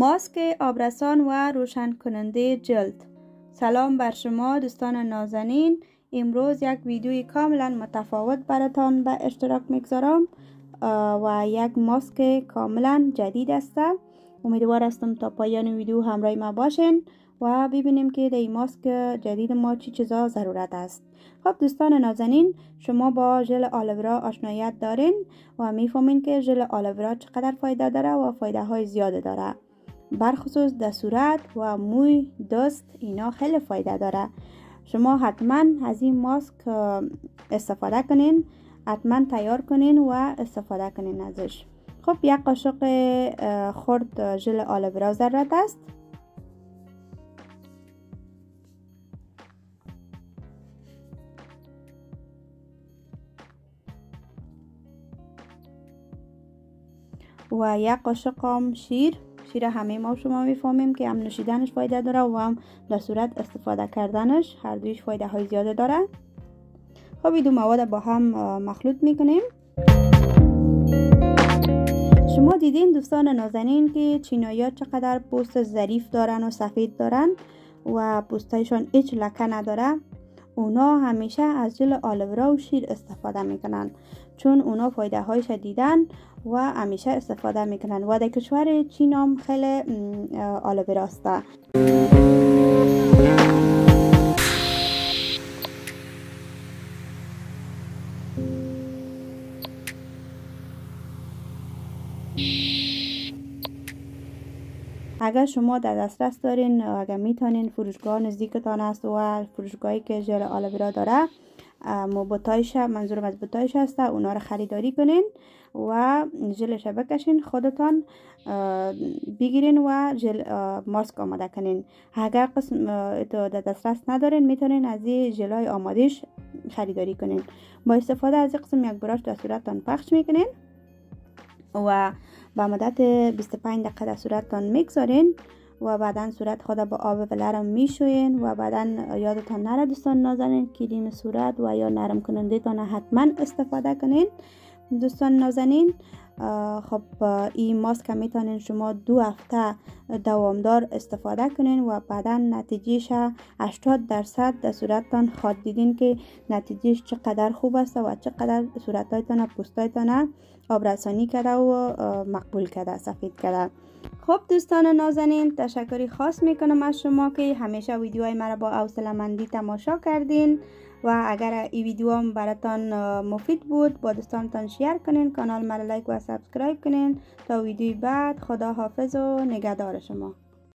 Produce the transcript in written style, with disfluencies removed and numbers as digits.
ماسک آبرسان و روشن کننده جلد. سلام بر شما دوستان نازنین. امروز یک ویدیوی کاملا متفاوت براتان به اشتراک میگذارم و یک ماسک کاملا جدید است. امیدوار هستم تا پایان ویدیو همراه ما باشین و ببینیم که در این ماسک جدید ما چی چیزا ضرورت است. خب دوستان نازنین، شما با ژل آلوورا آشناییت دارین و میفهمین که ژل آلوورا چقدر فایده داره و فایده های زیاده داره. برخصوص در صورت و موی، دست، اینا خیلی فایده داره. شما حتما از این ماسک استفاده کنین، حتما تیار کنین و استفاده کنین ازش. خب یک قاشق خرد ژل آلوورا ضرورت است. و یک قاشق شیر همه ما شما میفهمیم که هم نوشیدنش فایده داره و هم در صورت استفاده کردنش هر دویش فایده های زیاده داره. خب این دو مواد با هم مخلوط میکنیم. شما دیدین دوستان نازنین که چینایی‌ها چقدر پوست ظریف دارن و سفید دارن و پوستایشان هیچ لکه نداره. اونا همیشه از ژل آلوورا و شیر استفاده میکنن چون اونا فایده هایش دیدن و همیشه استفاده میکنن و در کشور چین هم خیلی آلوورا است. اگر شما در دسترس دارین، اگر میتونین، فروشگاه نزدیکتان است و فروشگاهی که ژل آلوورا داره بوتایش، منظورم از بوتایش است، اونا رو خریداری کنین و ژلش بکشین، خودتان بگیرین و ماسک آماده کنین. اگر قسم در دسترس ندارین، میتونین از این ژلای آمادهش خریداری کنین. با استفاده از این قسم یک براش در صورتتان پخش میکنین و با مدت 25 دقیقه در صورتتان میگذارین و بعدا صورت خود با آب ولرم میشوین و بعدا یادتان نره دوستان نازنین کریم صورت و یا نرم کننده تان حتما استفاده کنین. دوستان نازنین، خب این ماسک میتونین شما 2 هفته دوامدار استفاده کنین و بعدا نتیجهش 80% در صورتتان خواهد دیدین که نتیجهش چقدر خوب است و چقدر صورتتان پوستایتان آبرسانی کرده و مقبول کرده، سفید کرده. خب دوستان نازنین، تشکری خاص میکنم از شما که همیشه ویدیوهای مرا با حوصله‌مندی تماشا کردین و اگر این ویدیو هم براتان مفید بود با دوستانتان شیر کنین، کانال مرا لایک و سابسکرایب کنین. تا ویدیوی بعد، خدا حافظ و نگهدار شما.